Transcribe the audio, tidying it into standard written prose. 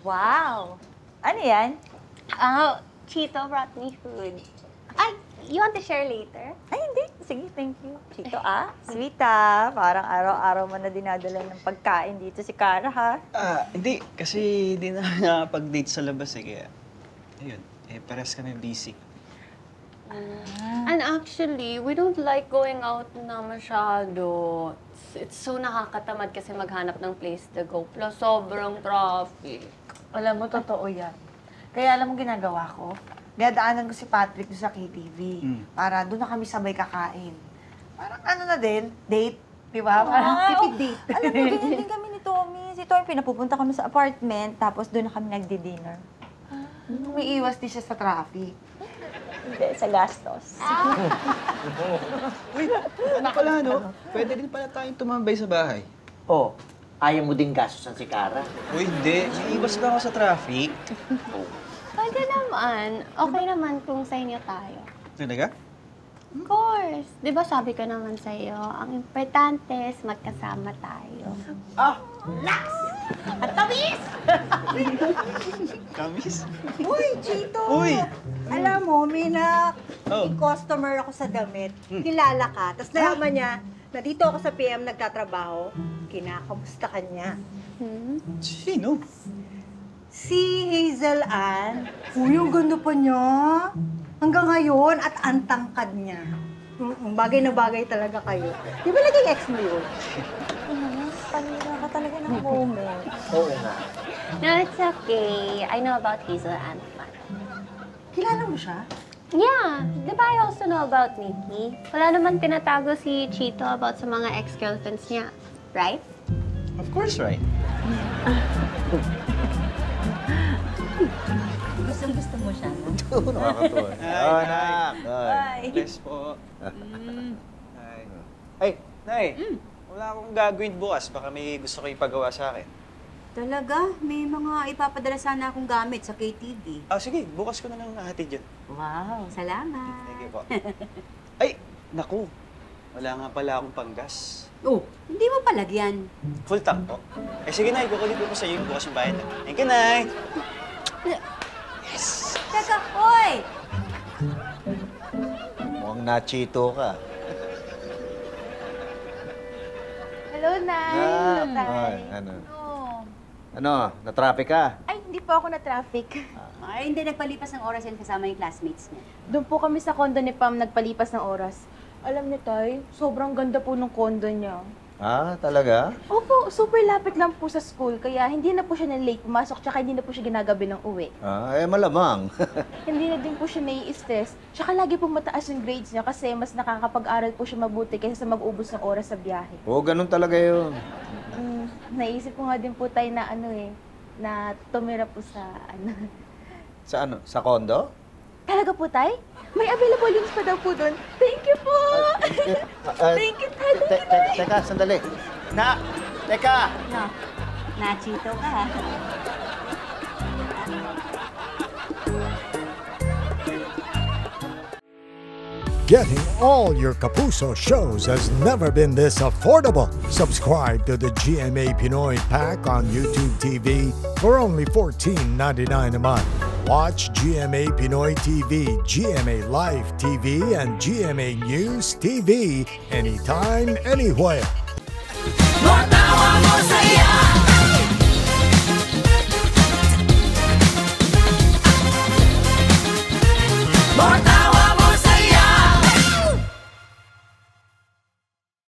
Wow! Ano yan? Chito brought me food. Ay, you want to share later? Ay, hindi. Sige, thank you. Chito, sweet Parang araw-araw mo na dinadala ng pagkain dito si Cara, ha? Hindi. Kasi hindi na nakapag-date sa labas Kaya, ayun. Pares kami busy. And actually, we don't like going out na masyado. It's so nakakatamad kasi maghanap ng place to go. Plus, sobrang traffic. Alam mo, totoo yan. Kaya alam mo ginagawa ko? Dinadaanan ko si Patrick doon sa KTV. Para doon na kami sabay kakain. Parang ano na din, date. Di ba? Parang tipid date. Alam mo, ganyan din kami ni Tommy. Si Tommy, pinapupunta kami sa apartment, tapos doon na kami nagdi-dinner. May iwas din siya sa traffic. Hindi, sa gastos. Uy, ano pala, no? Pwede din pala tayong tumambay sa bahay. Oh, ayaw mo din gastosan si Cara? Uy, hindi. Iiwas lang ako sa traffic. Pwede naman. Okay naman kung sa inyo tayo. Talaga? Of course. Di ba sabi ko naman sa'yo, ang importante is magkasama tayo. At tamis! Kamis? Uy, Chito! Uy! Alam mo, may customer ako sa damit. Kilala ka. Tapos nalaman niya na dito ako sa PM nagtatrabaho. Kinakamusta ka niya. Sino? Si Hazel Ann. Uy, ang ganda pa niya. Hanggang ngayon, at antangkad niya. Bagay na bagay talaga kayo. Di ba naging ex mo yun? Panira ka talaga ng moment. Oo nga. No, it's okay. I know about Hazel and Fun. Kilala mo siya? Yeah. Di ba I also know about Nikki? Wala naman tinatago si Chito about sa mga ex-girlfriends niya. Right? Of course, right. Gusto mo siya, no? Oo, nakakatuwa. Ay, anak. Ay. Bless po. Ay. Ay, Nay. Wala akong gagawin bukas. Baka may gusto kayo ipagawa sa akin. Talaga? May mga ipapadala sana akong gamit sa KTV. Sige. Bukas ko na lang nahatid yun. Wow, salamat. Thank you po. Ay, naku. Wala nga pala akong panggas. Oh, hindi mo palagyan. Full tank po. Sige, Nay. Kukulit ko sa iyo bukas yung bayad. Thank you, Nay. Yes! Teka, hoy! Mukhang nachito ka. Hello, Nay. Hello, Tay. Ano? Ano? Na-traffic ka? Ay, hindi po ako na-traffic. Ay, hindi. Nagpalipas ng oras yan kasama yung classmates niya. Doon po kami sa condo ni Pam nagpalipas ng oras. Alam niyo, Tay, sobrang ganda po ng condo niya. Talaga? Opo, super lapit lang po sa school, kaya hindi na po siya na-late pumasok, tsaka hindi na po siya ginagabi ng uwi. Malamang. Hindi na din po siya nai-stress, tsaka lagi po mataas yung grades niya kasi mas nakakapag-aral po siya mabuti kaysa sa mag-ubos ng oras sa biyahe. Oo, ganun talaga yun. Naisip ko nga din po tayo na na tumira po sa Sa ano? Sa condo? Talaga po, Tay? May available rooms pa daw po doon. Thank you po! Thank you, Tay! Teka, sandali. Teka! No, nachito ka ha. Getting all your Kapuso shows has never been this affordable. Subscribe to the GMA Pinoy Pack on YouTube TV for only $14.99 a month. Watch GMA Pinoy TV, GMA Live TV, and GMA News TV anytime, anywhere. Matawa mo saya.